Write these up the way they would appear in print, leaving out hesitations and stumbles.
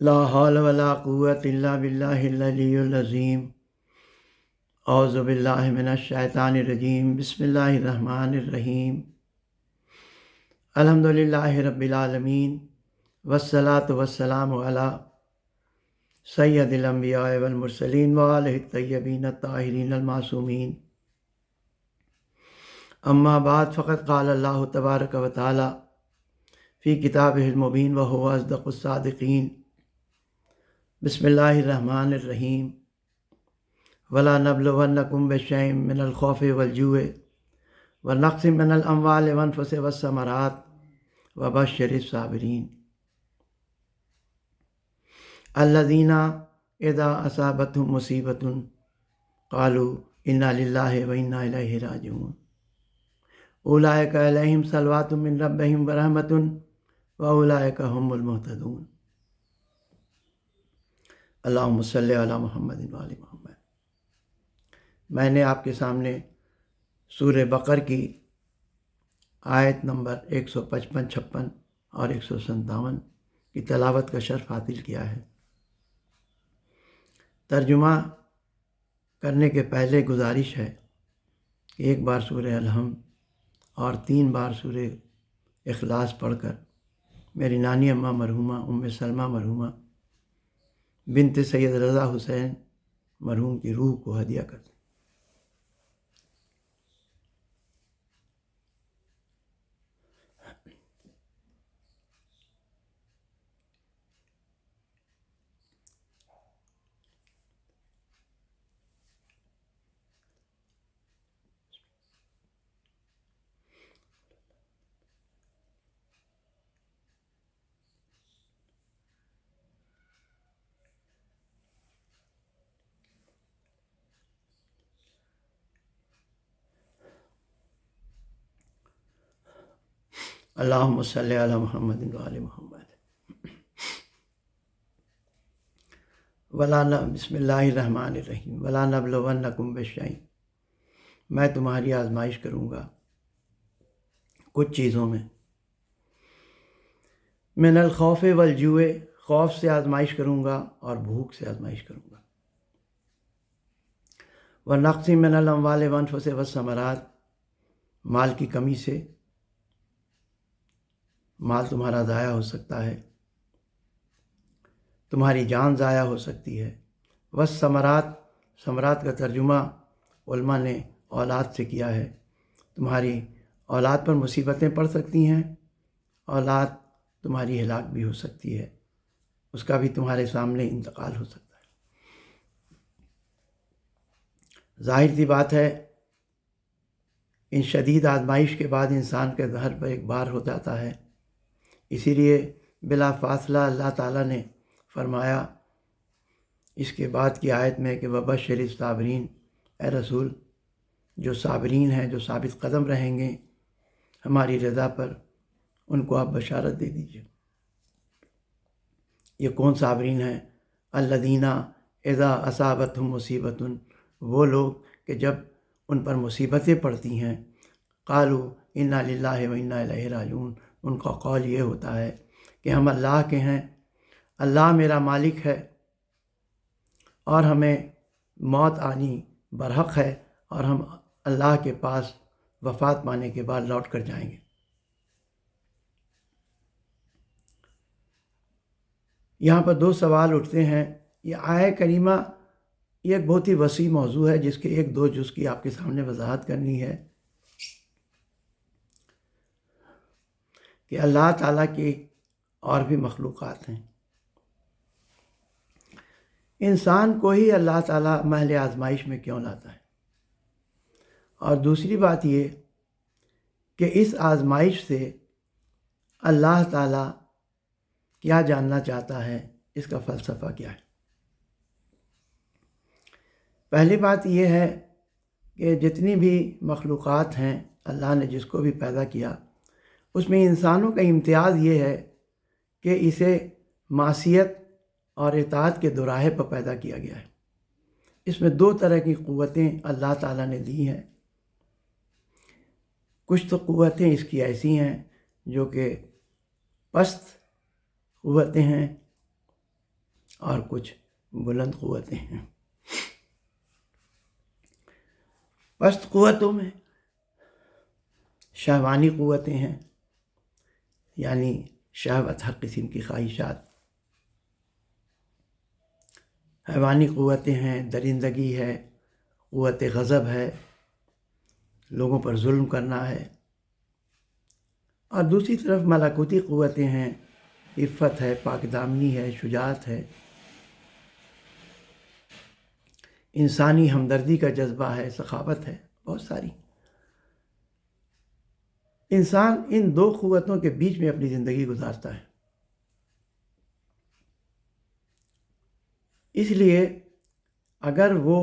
لا حول ولا قوة الا باللہ العلی العظیم۔ اعوذ باللہ من الشیطان الرجیم۔ بسم اللہ الرحمن الرحیم۔ الحمد للہ رب العالمین، والصلاة والسلام علی سید الانبیاء والمرسلین وآلہ الطیبین الطاہرین المعصومین۔ اما بعد، فقد قال اللہ تبارک و تعالی فی کتابہ المبین وہو اصدق الصادقین۔ بسم اللہ الرحمن الرحیم۔ ولا نبلونکم بشیء من الخوف والجوع ونقص من الاموال والانفس والثمرات وبشر الصابرین الذین اذا اصابتهم مصیبۃ قالوا انا للہ وانا الیہ راجعون اولئک علیہم صلوات من ربہم ورحمۃ واولئک هم المہتدون۔ اللہم صلی علی محمد وآل محمد۔ میں نے آپ کے سامنے سورہ بقر کی آیت نمبر 155، 56 اور 157 کی تلاوت کا شرف حاصل کیا ہے۔ ترجمہ کرنے کے پہلے گزارش ہے کہ ایک بار سورہ الحمد اور 3 بار سورہ اخلاص پڑھ کر میری نانی اماں مرحومہ ام سلمہ مرحومہ بنت سید رضا حسین مرحوم کی روح کو ہدیہ کر دیں۔ اللہم صلی علی محمد وآل محمد۔ بسم اللہ الرحمن الرحیم۔ ولا نبلونکم بشیء، میں تمہاری آزمائش کروں گا کچھ چیزوں میں، من الخوف والجوع، خوف سے آزمائش کروں گا اور بھوک سے آزمائش کروں گا، ونقص من الاموال والانفس والثمرات، مال کی کمی سے، مال تمہارا ضائع ہو سکتا ہے، تمہاری جان ضائع ہو سکتی ہے، والثمرات، ثمرات کا ترجمہ علماء نے اولاد سے کیا ہے۔ تمہاری اولاد پر مصیبتیں پڑ سکتی ہیں، اولاد تمہاری ہلاک بھی ہو سکتی ہے، اس کا بھی تمہارے سامنے انتقال ہو سکتا ہے۔ ظاہر سی بات ہے، ان شدید آزمائش کے بعد انسان کے ظہر پر ایک بار ہو جاتا ہے، اسی لیے بلا فاصلہ اللہ تعالیٰ نے فرمایا اس کے بعد کی آیت میں کہ وبشر الصابرین، اے رسول جو صابرین ہیں، جو ثابت قدم رہیں گے ہماری رضا پر، ان کو آپ بشارت دے دیجیے۔ یہ کون صابرین ہیں؟ الذین اذا اصابتہم مصیبۃ، وہ لوگ کہ جب ان پر مصیبتیں پڑتی ہیں، قالوا انا للہ وانا الیہ راجعون، ان کا قول یہ ہوتا ہے کہ ہم اللہ کے ہیں، اللہ میرا مالک ہے اور ہمیں موت آنی برحق ہے اور ہم اللہ کے پاس وفات پانے کے بعد لوٹ کر جائیں گے۔ یہاں پر 2 سوال اٹھتے ہیں۔ یہ آیہ کریمہ یہ ایک بہت ہی وسیع موضوع ہے جس کے 1-2 جز کی آپ کے سامنے وضاحت کرنی ہے کہ اللہ تعالیٰ کی اور بھی مخلوقات ہیں، انسان کو ہی اللہ تعالیٰ محل آزمائش میں کیوں لاتا ہے، اور دوسری بات یہ کہ اس آزمائش سے اللہ تعالیٰ کیا جاننا چاہتا ہے، اس کا فلسفہ کیا ہے۔ پہلی بات یہ ہے کہ جتنی بھی مخلوقات ہیں اللہ نے جس کو بھی پیدا کیا، اس میں انسانوں کا امتیاز یہ ہے کہ اسے معصیت اور اطاعت کے دوراہے پر پیدا کیا گیا ہے۔ اس میں 2 طرح کی قوتیں اللہ تعالیٰ نے دی ہیں۔ کچھ تو قوتیں اس کی ایسی ہیں جو کہ پست قوتیں ہیں، اور کچھ بلند قوتیں ہیں۔ پست قوتوں میں شہوانی قوتیں ہیں، یعنی شہوت، ہر قسم کی خواہشات۔ حیوانی قوتیں ہیں، درندگی ہے، قوت غضب ہے، لوگوں پر ظلم کرنا ہے۔ اور دوسری طرف ملکوتی قوتیں ہیں، عفت ہے، پاک دامنی ہے، شجاعت ہے، انسانی ہمدردی کا جذبہ ہے، سخاوت ہے، بہت ساری۔ انسان ان دو قوتوں کے بیچ میں اپنی زندگی گزارتا ہے۔ اس لیے اگر وہ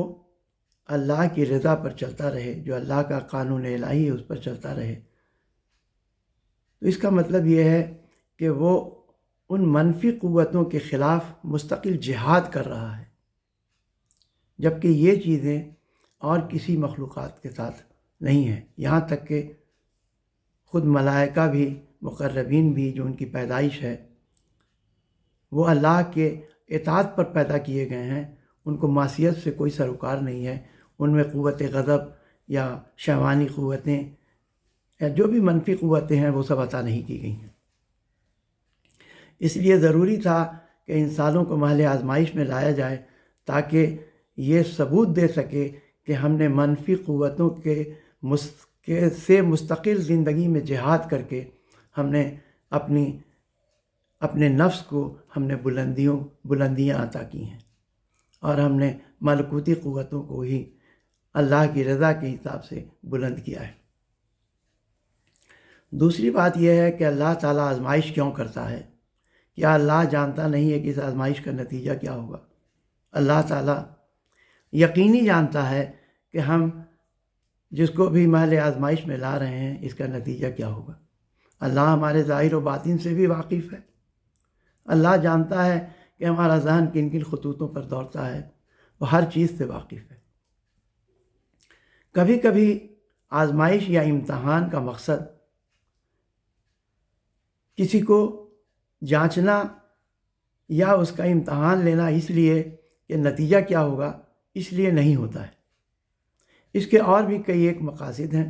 اللہ کی رضا پر چلتا رہے، جو اللہ کا قانون الہی ہے اس پر چلتا رہے، تو اس کا مطلب یہ ہے کہ وہ ان منفی قوتوں کے خلاف مستقل جہاد کر رہا ہے، جبکہ یہ چیزیں اور کسی مخلوقات کے ساتھ نہیں ہیں۔ یہاں تک کہ خود ملائکہ بھی، مقربین بھی، جو ان کی پیدائش ہے، وہ اللہ کے اطاعت پر پیدا کیے گئے ہیں، ان کو معصیت سے کوئی سروکار نہیں ہے۔ ان میں قوت غضب یا شہوانی قوتیں یا جو بھی منفی قوتیں ہیں وہ سب عطا نہیں کی گئی ہیں۔ اس لیے ضروری تھا کہ انسانوں کو محل آزمائش میں لایا جائے تاکہ یہ ثبوت دے سکے کہ ہم نے منفی قوتوں سے مستقل زندگی میں جہاد کر کے ہم نے اپنے نفس کو ہم نے بلندیاں عطا کی ہیں، اور ہم نے ملکوتی قوتوں کو ہی اللہ کی رضا کے حساب سے بلند کیا ہے۔ دوسری بات یہ ہے کہ اللہ تعالیٰ آزمائش کیوں کرتا ہے؟ کیا اللہ جانتا نہیں ہے کہ اس آزمائش کا نتیجہ کیا ہوگا؟ اللہ تعالیٰ یقینی جانتا ہے کہ ہم جس کو بھی محل آزمائش میں لا رہے ہیں اس کا نتیجہ کیا ہوگا۔ اللہ ہمارے ظاہر و باطن سے بھی واقف ہے۔ اللہ جانتا ہے کہ ہمارا ذہن کن کن خطوطوں پر دوڑتا ہے، وہ ہر چیز سے واقف ہے۔ کبھی کبھی آزمائش یا امتحان کا مقصد کسی کو جانچنا یا اس کا امتحان لینا اس لیے کہ نتیجہ کیا ہوگا اس لیے نہیں ہوتا ہے۔ اس کے اور بھی کئی ایک مقاصد ہیں،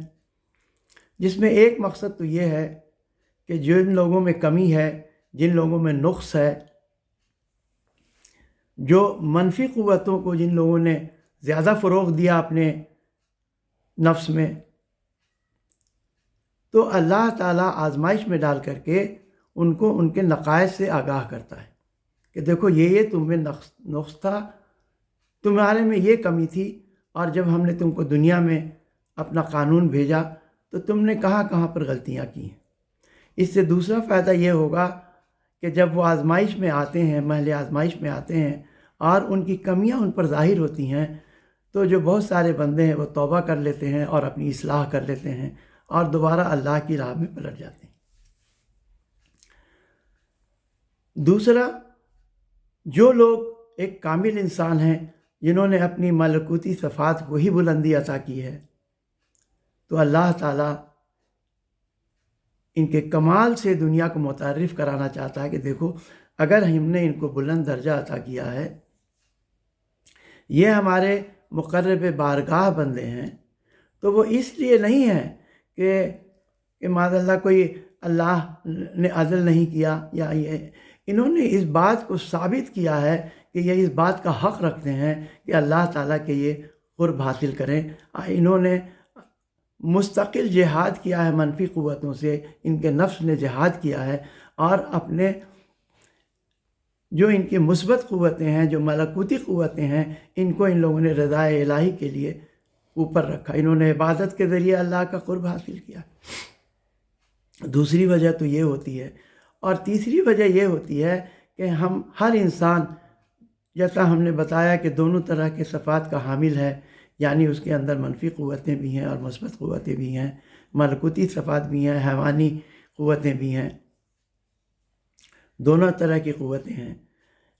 جس میں ایک مقصد تو یہ ہے کہ جن لوگوں میں کمی ہے، جن لوگوں میں نقص ہے، جو منفی قوتوں کو جن لوگوں نے زیادہ فروغ دیا اپنے نفس میں، تو اللہ تعالیٰ آزمائش میں ڈال کر کے ان کو ان کے نقائص سے آگاہ کرتا ہے کہ دیکھو یہ تم میں نقص تھا، تمہارے میں یہ کمی تھی، اور جب ہم نے تم کو دنیا میں اپنا قانون بھیجا تو تم نے کہاں کہاں پر غلطیاں کی ہیں۔ اس سے دوسرا فائدہ یہ ہوگا کہ جب وہ آزمائش میں آتے ہیں، محل آزمائش میں آتے ہیں اور ان کی کمیاں ان پر ظاہر ہوتی ہیں، تو جو بہت سارے بندے ہیں وہ توبہ کر لیتے ہیں اور اپنی اصلاح کر لیتے ہیں اور دوبارہ اللہ کی راہ میں پلٹ جاتے ہیں۔ دوسرا، جو لوگ ایک کامل انسان ہیں، جنہوں نے اپنی ملکوتی صفات کو ہی بلندی عطا کی ہے، تو اللہ تعالیٰ ان کے کمال سے دنیا کو متعارف کرانا چاہتا ہے کہ دیکھو اگر ہم نے ان کو بلند درجہ عطا کیا ہے، یہ ہمارے مقرب بارگاہ بندے ہیں، تو وہ اس لیے نہیں ہے کہ معاذ اللہ کوئی اللہ نے عدل نہیں کیا، یا یہ انہوں نے اس بات کو ثابت کیا ہے کہ یہ اس بات کا حق رکھتے ہیں کہ اللہ تعالیٰ کے یہ قرب حاصل کریں۔ انہوں نے مستقل جہاد کیا ہے منفی قوتوں سے، ان کے نفس نے جہاد کیا ہے، اور اپنے جو ان کی مثبت قوتیں ہیں، جو ملکوتی قوتیں ہیں، ان کو ان لوگوں نے رضا الہی کے لیے اوپر رکھا۔ انہوں نے عبادت کے ذریعے اللہ کا قرب حاصل کیا۔ دوسری وجہ تو یہ ہوتی ہے، اور تیسری وجہ یہ ہوتی ہے کہ ہم ہر انسان، جیسا ہم نے بتایا کہ دونوں طرح کے صفات کا حامل ہے، یعنی اس کے اندر منفی قوتیں بھی ہیں اور مثبت قوتیں بھی ہیں، ملکوتی صفات بھی ہیں، حیوانی قوتیں بھی ہیں، دونوں طرح کی قوتیں ہیں۔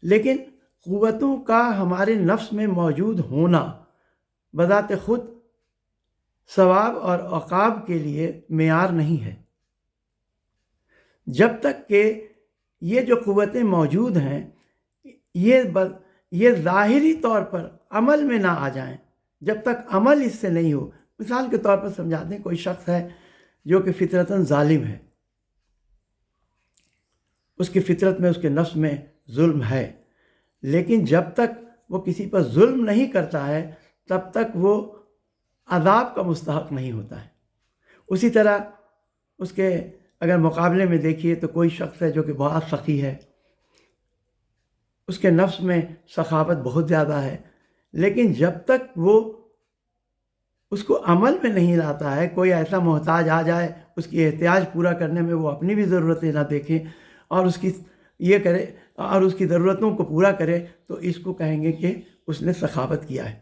لیکن قوتوں کا ہمارے نفس میں موجود ہونا بذات خود ثواب اور عقاب کے لیے معیار نہیں ہے۔ جب تک کہ یہ جو قوتیں موجود ہیں یہ ظاہری طور پر عمل میں نہ آ جائیں، جب تک عمل اس سے نہیں ہو۔ مثال کے طور پر سمجھاتے ہیں، کوئی شخص ہے جو کہ فطرتاً ظالم ہے، اس کی فطرت میں، اس کے نفس میں ظلم ہے، لیکن جب تک وہ کسی پر ظلم نہیں کرتا ہے تب تک وہ عذاب کا مستحق نہیں ہوتا ہے۔ اسی طرح اس کے اگر مقابلے میں دیکھیے تو کوئی شخص ہے جو کہ بہت سخی ہے، اس کے نفس میں سخاوت بہت زیادہ ہے، لیکن جب تک وہ اس کو عمل میں نہیں لاتا ہے، کوئی ایسا محتاج آ جائے اس کی احتیاج پورا کرنے میں وہ اپنی بھی ضرورتیں نہ دیکھیں اور اس کی یہ کرے اور اس کی ضرورتوں کو پورا کرے، تو اس کو کہیں گے کہ اس نے سخاوت کیا ہے۔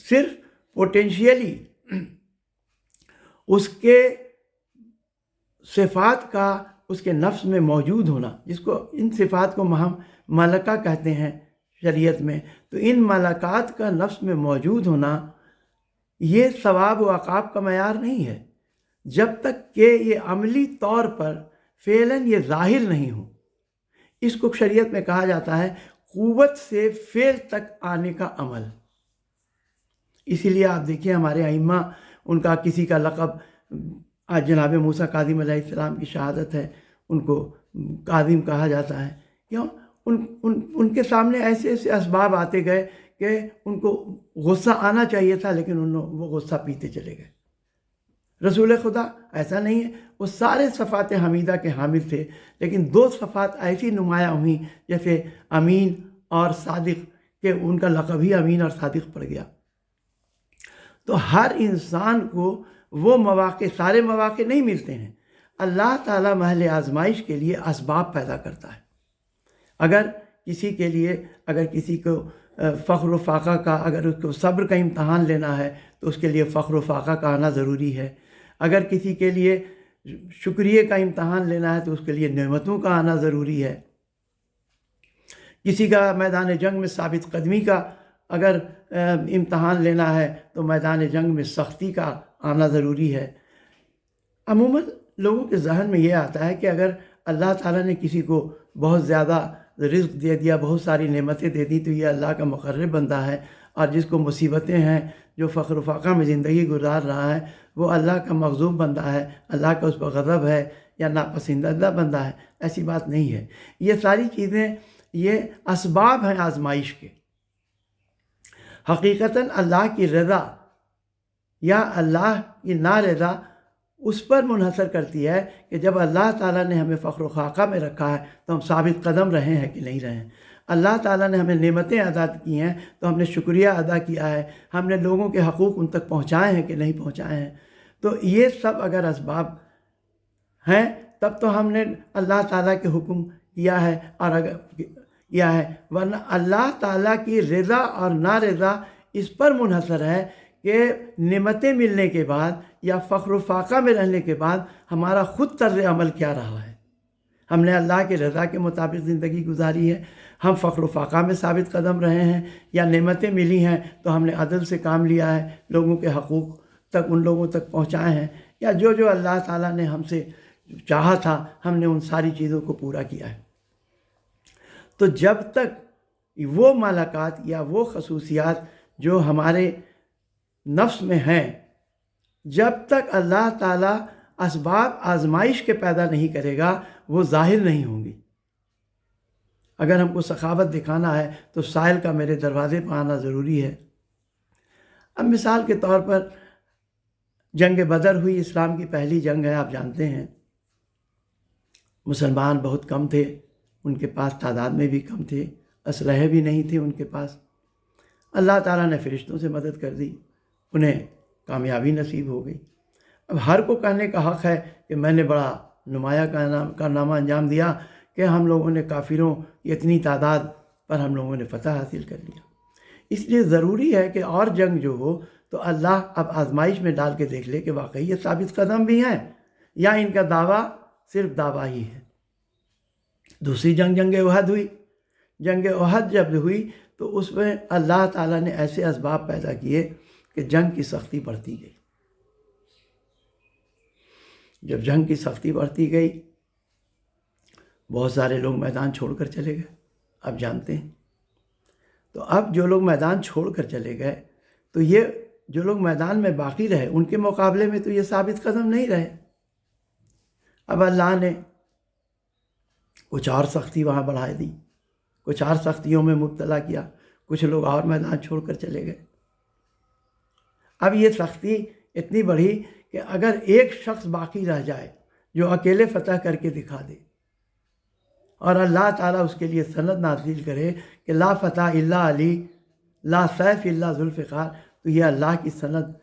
صرف پوٹینشیلی اس کے صفات کا اس کے نفس میں موجود ہونا، جس کو ان صفات کو ہم ملکہ کہتے ہیں شریعت میں، تو ان ملکات کا نفس میں موجود ہونا یہ ثواب و عقاب کا معیار نہیں ہے، جب تک کہ یہ عملی طور پر فعلاً یہ ظاہر نہیں ہو۔ اس کو شریعت میں کہا جاتا ہے قوت سے فعل تک آنے کا عمل۔ اسی لیے آپ دیکھیں ہمارے ائمہ، ان کا کسی کا لقب، آج جناب موسیٰ کاظم علیہ السلام کی شہادت ہے، ان کو کاظم کہا جاتا ہے۔ کیوں؟ ان کے سامنے ایسے ایسے اسباب آتے گئے کہ ان کو غصہ آنا چاہیے تھا، لیکن وہ غصہ پیتے چلے گئے۔ رسول خدا ایسا نہیں ہے، وہ سارے صفات حمیدہ کے حامل تھے، لیکن دو صفات ایسی نمایاں ہوئیں جیسے امین اور صادق، کہ ان کا لقب ہی امین اور صادق پڑ گیا۔ تو ہر انسان کو وہ مواقع، سارے مواقع نہیں ملتے ہیں۔ اللہ تعالیٰ محل آزمائش کے لیے اسباب پیدا کرتا ہے۔ اگر کسی کو فخر و فاقہ کا، اگر اس کو صبر کا امتحان لینا ہے تو اس کے لیے فخر و فاقہ کا آنا ضروری ہے۔ اگر کسی کے لیے شکریہ کا امتحان لینا ہے تو اس کے لیے نعمتوں کا آنا ضروری ہے۔ کسی کا میدان جنگ میں ثابت قدمی کا اگر امتحان لینا ہے تو میدان جنگ میں سختی کا آنا ضروری ہے۔ عموماً لوگوں کے ذہن میں یہ آتا ہے کہ اگر اللہ تعالیٰ نے کسی کو بہت زیادہ رزق دے دیا، بہت ساری نعمتیں دے دی، تو یہ اللہ کا مقرب بندہ ہے، اور جس کو مصیبتیں ہیں، جو فقر و فاقہ میں زندگی گزار رہا ہے، وہ اللہ کا مغضوب بندہ ہے، اللہ کا اس پر غضب ہے یا ناپسندیدہ بندہ ہے۔ ایسی بات نہیں ہے۔ یہ ساری چیزیں یہ اسباب ہیں آزمائش کے۔ حقیقتاً اللہ کی رضا یا اللہ کی نارضا اس پر منحصر کرتی ہے کہ جب اللہ تعالیٰ نے ہمیں فخر و فاقہ میں رکھا ہے تو ہم ثابت قدم رہے ہیں کہ نہیں رہے ہیں۔ اللہ تعالیٰ نے ہمیں نعمتیں ادا کی ہیں تو ہم نے شکریہ ادا کیا ہے، ہم نے لوگوں کے حقوق ان تک پہنچائے ہیں کہ نہیں پہنچائے ہیں۔ تو یہ سب اگر اسباب ہیں تب تو ہم نے اللہ تعالیٰ کے حکم کیا ہے، اور اگر کیا ہے، ورنہ اللہ تعالیٰ کی رضا اور نارضا اس پر منحصر ہے کہ نعمتیں ملنے کے بعد یا فخر و فاقہ میں رہنے کے بعد ہمارا خود طرز عمل کیا رہا ہے۔ ہم نے اللہ کے رضا کے مطابق زندگی گزاری ہے، ہم فخر و فاقہ میں ثابت قدم رہے ہیں، یا نعمتیں ملی ہیں تو ہم نے عدل سے کام لیا ہے، لوگوں کے حقوق تک ان لوگوں تک پہنچائے ہیں، یا جو اللہ تعالیٰ نے ہم سے چاہا تھا ہم نے ان ساری چیزوں کو پورا کیا ہے۔ تو جب تک وہ ملکات یا وہ خصوصیات جو ہمارے نفس میں ہیں، جب تک اللہ تعالیٰ اسباب آزمائش کے پیدا نہیں کرے گا وہ ظاہر نہیں ہوں گی۔ اگر ہم کو سخاوت دکھانا ہے تو سائل کا میرے دروازے پر آنا ضروری ہے۔ اب مثال کے طور پر جنگ بدر ہوئی، اسلام کی پہلی جنگ ہے، آپ جانتے ہیں۔ مسلمان بہت کم تھے، ان کے پاس تعداد میں بھی کم تھے، اسلحے بھی نہیں تھے ان کے پاس۔ اللہ تعالیٰ نے فرشتوں سے مدد کر دی، انہیں کامیابی نصیب ہو گئی۔ اب ہر کو کہنے کا حق ہے کہ میں نے بڑا نمایاں کارنامہ انجام دیا کہ ہم لوگوں نے کافروں کی اتنی تعداد پر ہم لوگوں نے فتح حاصل کر لیا۔ اس لیے ضروری ہے کہ اور جنگ جو ہو تو اللہ اب آزمائش میں ڈال کے دیکھ لے کہ واقعی یہ ثابت قدم بھی ہیں یا ان کا دعویٰ صرف دعویٰ ہی ہے۔ دوسری جنگ احد ہوئی۔ جنگ احد جب ہوئی تو اس میں اللہ تعالیٰ نے ایسے اسباب پیدا کیے کہ جنگ کی سختی بڑھتی گئی۔ جب جنگ کی سختی بڑھتی گئی، بہت سارے لوگ میدان چھوڑ کر چلے گئے، آپ جانتے ہیں۔ تو اب جو لوگ میدان چھوڑ کر چلے گئے، تو یہ جو لوگ میدان میں باقی رہے ان کے مقابلے میں تو یہ ثابت قدم نہیں رہے۔ اب اللہ نے کچھ اور سختی وہاں بڑھا دی، کچھ اور سختیوں میں مبتلا کیا، کچھ لوگ اور میدان چھوڑ کر چلے گئے۔ اب یہ سختی اتنی بڑھی کہ اگر ایک شخص باقی رہ جائے جو اکیلے فتح کر کے دکھا دے اور اللہ تعالیٰ اس کے لیے سند نازل کرے کہ لا فتح الا علی، لا سیف الا ذوالفقار، تو یہ اللہ کی سند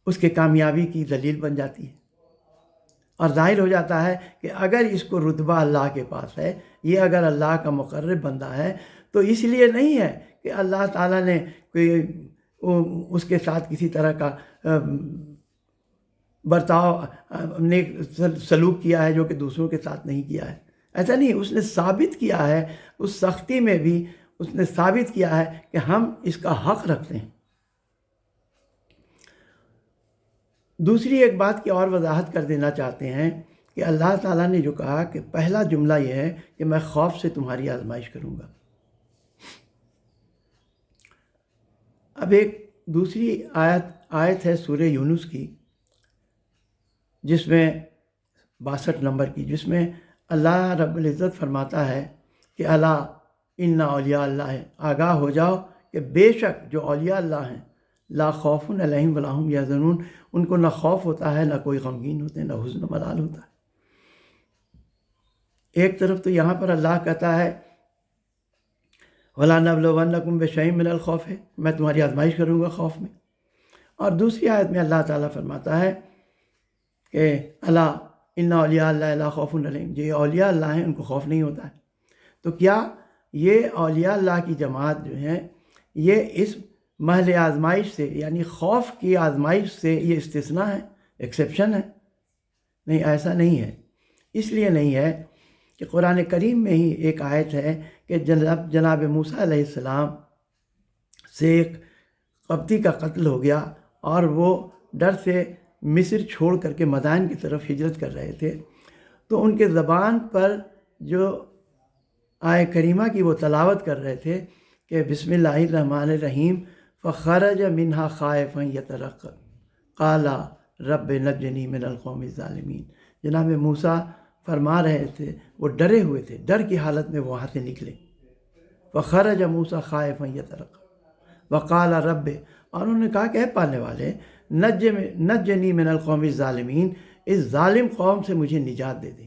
اس کے کامیابی کی دلیل بن جاتی ہے، اور ظاہر ہو جاتا ہے کہ اگر اس کو رتبہ اللہ کے پاس ہے، یہ اگر اللہ کا مقرب بندہ ہے، تو اس لیے نہیں ہے کہ اللہ تعالیٰ نے کوئی اس کے ساتھ کسی طرح کا برتاؤ نیک سلوک کیا ہے جو کہ دوسروں کے ساتھ نہیں کیا ہے۔ ایسا نہیں، اس نے ثابت کیا ہے، اس سختی میں بھی اس نے ثابت کیا ہے کہ ہم اس کا حق رکھتے ہیں۔ دوسری ایک بات کی اور وضاحت کر دینا چاہتے ہیں کہ اللہ تعالیٰ نے جو کہا کہ پہلا جملہ یہ ہے کہ میں خوف سے تمہاری آزمائش کروں گا۔ اب ایک دوسری آیت ہے سورہ یونس کی، جس میں 62 نمبر کی، جس میں اللہ رب العزت فرماتا ہے کہ الا ان اولیاء اللہ ہے، آگاہ ہو جاؤ کہ بے شک جو اولیاء اللہ ہیں، لا خوف علیہم ولا هم یحزنون، ان کو نہ خوف ہوتا ہے، نہ کوئی غمگین ہوتے ہیں، نہ حزن و ملال ہوتا ہے۔ ایک طرف تو یہاں پر اللہ کہتا ہے وَلَنَبْلُوَنَّكُمْ بِشَيْءٍ مِّنَ الْخَوْفِ، میں تمہاری آزمائش کروں گا خوف میں، اور دوسری آیت میں اللہ تعالیٰ فرماتا ہے کہ الا ان اولیاء اللہ لا خوف علیہم، جو اولیاء اللہ ہیں ان کو خوف نہیں ہوتا ہے۔ تو کیا یہ اولیاء اللہ کی جماعت جو ہیں یہ اس محل آزمائش سے، یعنی خوف کی آزمائش سے، یہ استثناء ہے، ایکسیپشن ہے؟ نہیں، ایسا نہیں ہے۔ اس لیے نہیں ہے کہ قرآن کریم میں ہی ایک آیت ہے کہ جناب موسیٰ علیہ السلام سے ایک قبطی کا قتل ہو گیا اور وہ ڈر سے مصر چھوڑ کر کے مدائن کی طرف ہجرت کر رہے تھے، تو ان کے زبان پر جو آیہ کریمہ کی وہ تلاوت کر رہے تھے کہ بسم اللہ الرحمن الرحیم فخرج منہا خائفا یترقب قال رب نجنی من القوم الظالمین۔ جناب موسیٰ فرما رہے تھے، وہ ڈرے ہوئے تھے، ڈر کی حالت میں وہاں سے نکلے۔ فخرج موسیٰ خائفا یترقب وقال رب، اور انہوں نے کہا کہ اے پالنے والے نجنی من القوم الظالمین، اس ظالم قوم سے مجھے نجات دے دے۔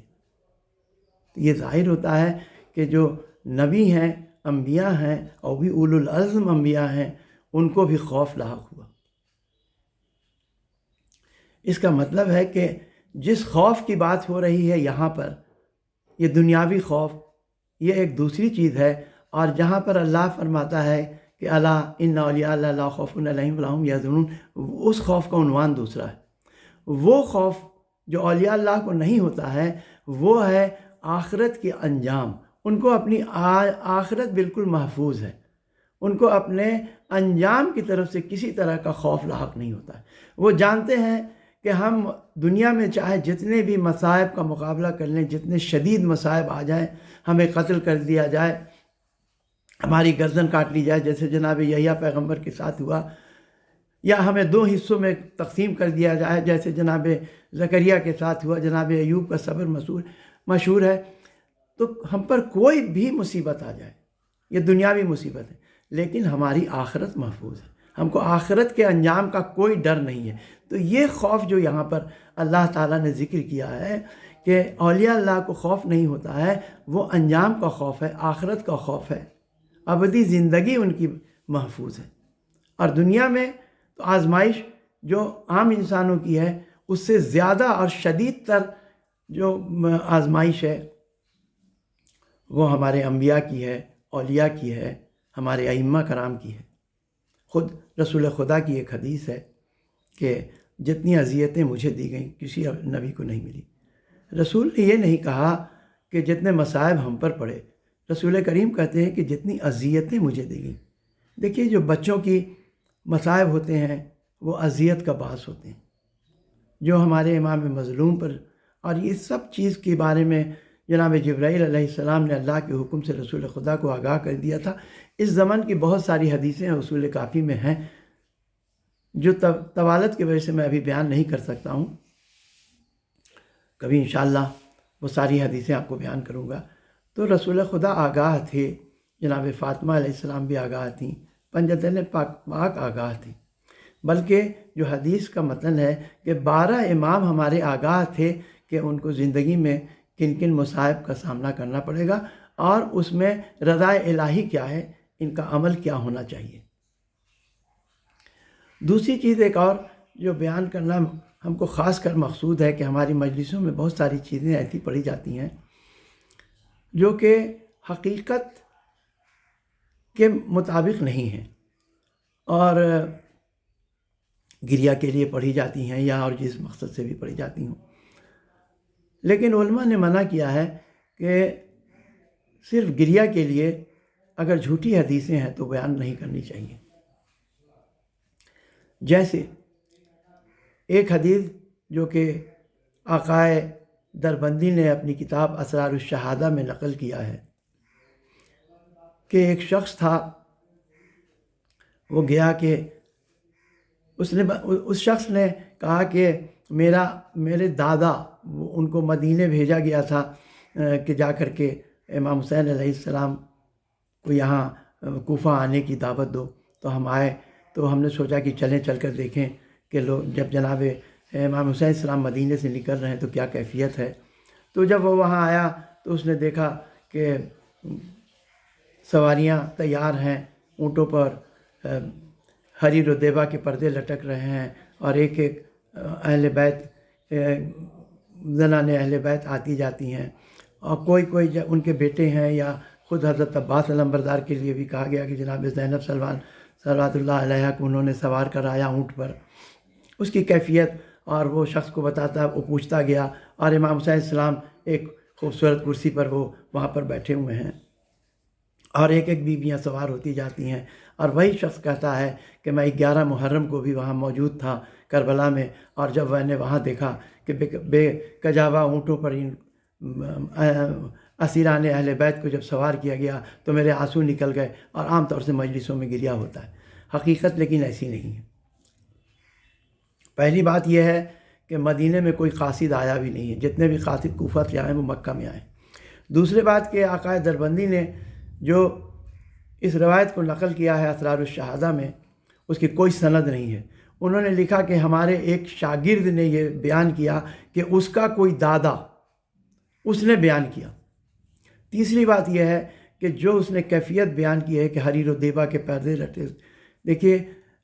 یہ ظاہر ہوتا ہے کہ جو نبی ہیں، انبیاء ہیں، اور بھی اولو العزم انبیاء ہیں، ان کو بھی خوف لاحق ہوا۔ اس کا مطلب ہے کہ جس خوف کی بات ہو رہی ہے یہاں پر، یہ دنیاوی خوف، یہ ایک دوسری چیز ہے، اور جہاں پر اللہ فرماتا ہے کہ الا ان اولیاء اللہ لا خوف علیہم ولا هم یحزنون، اس خوف کا عنوان دوسرا ہے۔ وہ خوف جو اولیاء اللہ کو نہیں ہوتا ہے وہ ہے آخرت کے انجام، ان کو اپنی آخرت بالکل محفوظ ہے، ان کو اپنے انجام کی طرف سے کسی طرح کا خوف لاحق نہیں ہوتا ہے۔ وہ جانتے ہیں کہ ہم دنیا میں چاہے جتنے بھی مصائب کا مقابلہ کر لیں، جتنے شدید مصائب آ جائیں، ہمیں قتل کر دیا جائے، ہماری گردن کاٹ لی جائے جیسے جناب یحییٰ پیغمبر کے ساتھ ہوا، یا ہمیں 2 حصوں میں تقسیم کر دیا جائے جیسے جناب زکریا کے ساتھ ہوا، جناب ایوب کا صبر مشہور ہے، تو ہم پر کوئی بھی مصیبت آ جائے، یہ دنیاوی مصیبت ہے، لیکن ہماری آخرت محفوظ ہے، ہم کو آخرت کے انجام کا کوئی ڈر نہیں ہے۔ تو یہ خوف جو یہاں پر اللہ تعالیٰ نے ذکر کیا ہے کہ اولیاء اللہ کو خوف نہیں ہوتا ہے، وہ انجام کا خوف ہے، آخرت کا خوف ہے، ابدی زندگی ان کی محفوظ ہے۔ اور دنیا میں تو آزمائش جو عام انسانوں کی ہے اس سے زیادہ اور شدید تر جو آزمائش ہے وہ ہمارے انبیاء کی ہے، اولیاء کی ہے، ہمارے ائمہ کرام کی ہے۔ خود رسول خدا کی ایک حدیث ہے کہ جتنی اذیتیں مجھے دی گئیں کسی نبی کو نہیں ملی۔ رسول نے یہ نہیں کہا کہ جتنے مصائب ہم پر پڑے، رسول کریم کہتے ہیں کہ جتنی اذیتیں مجھے دی گئیں۔ دیکھیے جو بچوں کی مصائب ہوتے ہیں وہ اذیت کا باعث ہوتے ہیں، جو ہمارے امام مظلوم پر، اور یہ سب چیز کے بارے میں جناب جبرائیل علیہ السلام نے اللہ کے حکم سے رسول خدا کو آگاہ کر دیا تھا۔ اس زمن کی بہت ساری حدیثیں اصول کافی میں ہیں جو طوالت کی وجہ سے میں ابھی بیان نہیں کر سکتا ہوں، کبھی انشاءاللہ وہ ساری حدیثیں آپ کو بیان کروں گا۔ تو رسول خدا آگاہ تھے، جناب فاطمہ علیہ السلام بھی آگاہ تھیں، پنجتن پاک آگاہ تھیں، بلکہ جو حدیث کا متن ہے کہ 12 امام ہمارے آگاہ تھے کہ ان کو زندگی میں کن کن مصائب کا سامنا کرنا پڑے گا اور اس میں رضا الہی کیا ہے، ان کا عمل کیا ہونا چاہیے۔ دوسری چیز ایک اور جو بیان کرنا ہم کو خاص کر مقصود ہے کہ ہماری مجلسوں میں بہت ساری چیزیں ایسی پڑھی جاتی ہیں جو کہ حقیقت کے مطابق نہیں ہیں اور گریہ کے لیے پڑھی جاتی ہیں یا اور جس مقصد سے بھی پڑھی جاتی ہوں، لیکن علماء نے منع کیا ہے کہ صرف گریہ کے لیے اگر جھوٹی حدیثیں ہیں تو بیان نہیں کرنی چاہیے۔ جیسے ایک حدیث جو کہ آقائے دربندی نے اپنی کتاب اسرار الشہادہ میں نقل کیا ہے کہ ایک شخص تھا، وہ گیا کہ اس شخص نے کہا کہ میرے دادا ان کو مدینے بھیجا گیا تھا کہ جا کر کے امام حسین علیہ السلام کو یہاں کوفہ آنے کی دعوت دو، تو ہم آئے، تو ہم نے سوچا کہ چل کر دیکھیں کہ لوگ جب جناب امام حسین السلام مدینے سے نکل رہے ہیں تو کیا کیفیت ہے۔ تو جب وہ وہاں آیا تو اس نے دیکھا کہ سواریاں تیار ہیں، اونٹوں پر حریر و دیبا کے پردے لٹک رہے ہیں اور ایک ایک اہل بیت زنان اہل بیت آتی جاتی ہیں، اور کوئی ان کے بیٹے ہیں، یا خود حضرت عباس علمبردار کے لیے بھی کہا گیا کہ جناب زینب صلوات اللہ علیہ کو انہوں نے سوار کرایا اونٹ پر۔ اس کی کیفیت اور وہ شخص کو بتاتا، وہ پوچھتا گیا، اور امام حسین السلام ایک خوبصورت کرسی پر وہ وہاں پر بیٹھے ہوئے ہیں اور ایک ایک بیویاں سوار ہوتی جاتی ہیں، اور وہی شخص کہتا ہے کہ میں 11 محرم کو بھی وہاں موجود تھا کربلا میں، اور جب میں نے وہاں دیکھا کہ بے کجاوا اونٹوں پر ان اسیران اہل بیت کو جب سوار کیا گیا تو میرے آنسو نکل گئے، اور عام طور سے مجلسوں میں گریہ ہوتا ہے، حقیقت لیکن ایسی نہیں ہے۔ پہلی بات یہ ہے کہ مدینے میں کوئی قاصد آیا بھی نہیں ہے، جتنے بھی قاصد کوفہ سے آئے وہ مکہ میں آئے۔ دوسری بات کہ آقائے دربندی نے جو اس روایت کو نقل کیا ہے اسرار الشہادہ میں، اس کی کوئی سند نہیں ہے۔ انہوں نے لکھا کہ ہمارے ایک شاگرد نے یہ بیان کیا کہ اس کا کوئی دادا اس نے بیان کیا۔ تیسری بات یہ ہے کہ جو اس نے کیفیت بیان کی ہے کہ حریر و دیبا کے پردے لٹے، دیکھیے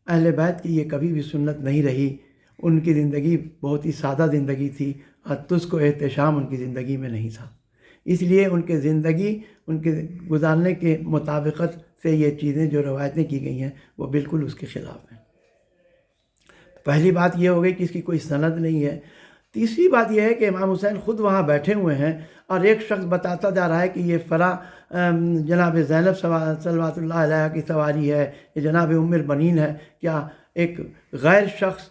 اہل بیت کی یہ کبھی بھی سنت نہیں رہی، ان کی زندگی بہت ہی سادہ زندگی تھی اور تجھ کو احتشام ان کی زندگی میں نہیں تھا، اس لیے ان کے زندگی ان کے گزارنے کے مطابقت سے یہ چیزیں جو روایتیں کی گئی ہیں وہ بالکل اس کے خلاف ہیں۔ پہلی بات یہ ہو گئی کہ اس کی کوئی سند نہیں ہے۔ تیسری بات یہ ہے کہ امام حسین خود وہاں بیٹھے ہوئے ہیں اور ایک شخص بتاتا جا رہا ہے کہ یہ فلاں جناب زینب صلوات اللہ علیہ کی سواری ہے، یہ جناب ام البنین ہے۔ کیا ایک غیر شخص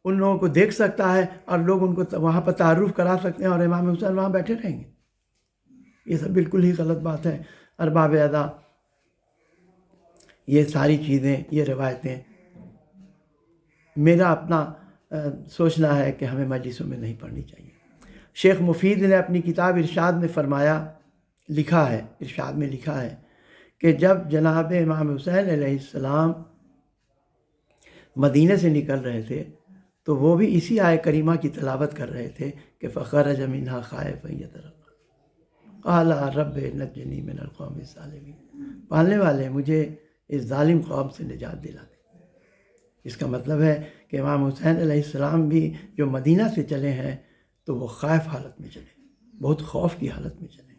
ان لوگوں کو دیکھ سکتا ہے اور لوگ ان کو وہاں پر تعارف کرا سکتے ہیں اور امام حسین وہاں بیٹھے رہیں گے؟ یہ سب بالکل ہی غلط بات ہے۔ ارباب ادا، یہ ساری چیزیں، یہ روایتیں میرا اپنا سوچنا ہے کہ ہمیں مجلسوں میں نہیں پڑھنی چاہیے۔ شیخ مفید نے اپنی کتاب ارشاد میں لکھا ہے کہ جب جناب امام حسین علیہ السلام مدینہ سے نکل رہے تھے تو وہ بھی اسی آیہ کریمہ کی تلاوت کر رہے تھے کہ فخرج منہا خائفا یترقب قال رب نجنی من القوم الظالمین، پالنے والے مجھے اس ظالم قوم سے نجات دلا دے۔ اس کا مطلب ہے کہ امام حسین علیہ السلام بھی جو مدینہ سے چلے ہیں تو وہ خائف حالت میں چلے، بہت خوف کی حالت میں چلے۔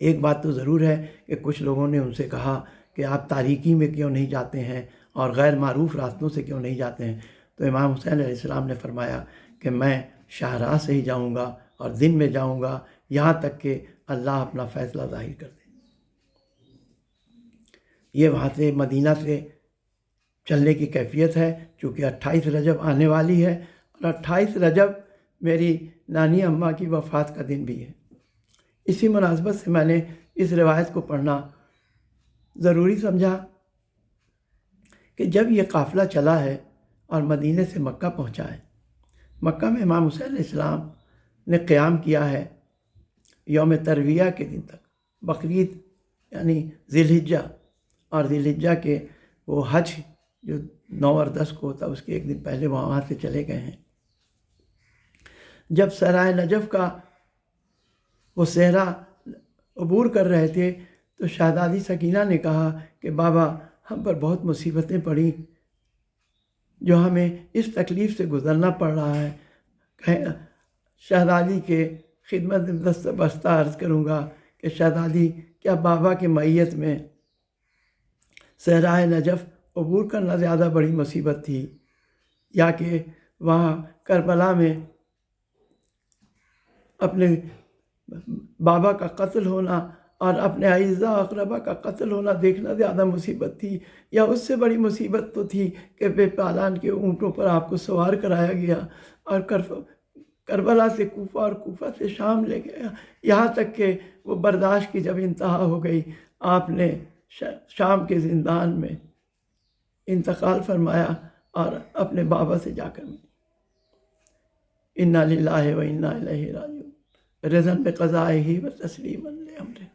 ایک بات تو ضرور ہے کہ کچھ لوگوں نے ان سے کہا کہ آپ تاریکی میں کیوں نہیں جاتے ہیں اور غیر معروف راستوں سے کیوں نہیں جاتے ہیں، تو امام حسین علیہ السلام نے فرمایا کہ میں شاہراہ سے ہی جاؤں گا اور دن میں جاؤں گا یہاں تک کہ اللہ اپنا فیصلہ ظاہر کر دے۔ یہ وہاں سے مدینہ سے چلنے کی کیفیت ہے، چونکہ 28 رجب آنے والی ہے، اور 28 رجب میری نانی اماں کی وفات کا دن بھی ہے۔ اسی مناسبت سے میں نے اس روایت کو پڑھنا ضروری سمجھا کہ جب یہ قافلہ چلا ہے اور مدینے سے مکہ پہنچا ہے، مکہ میں امام حسین علیہ السلام نے قیام کیا ہے یوم ترویہ کے دن تک، بقرعید یعنی ذی الحجہ، اور ذی الحجہ کے وہ حج جو 9 اور 10 کو ہوتا اس کے ایک دن پہلے وہاں سے چلے گئے ہیں۔ جب صحرائے نجف کا وہ صحرا عبور کر رہے تھے تو شہزادی سکینہ نے کہا کہ بابا ہم پر بہت مصیبتیں پڑیں جو ہمیں اس تکلیف سے گزرنا پڑ رہا ہے۔ شہزادی کے خدمت میں دست بستہ عرض کروں گا کہ شہزادی کیا بابا کے میت میں صحرائے نجف عبور کرنا زیادہ بڑی مصیبت تھی، یا کہ وہاں کربلا میں اپنے بابا کا قتل ہونا اور اپنے اعزاء اقربا کا قتل ہونا دیکھنا زیادہ مصیبت تھی، یا اس سے بڑی مصیبت تو تھی کہ بے پالان کے اونٹوں پر آپ کو سوار کرایا گیا اور کربلا سے کوفہ اور کوفہ سے شام لے گیا، یہاں تک کہ وہ برداشت کی جب انتہا ہو گئی آپ نے شام کے زندان میں انتقال فرمایا اور اپنے بابا سے جا کر ملی۔ انا للہ و انا الیہ راجعون، رضا بقضائہ و تسلیما لامرہ۔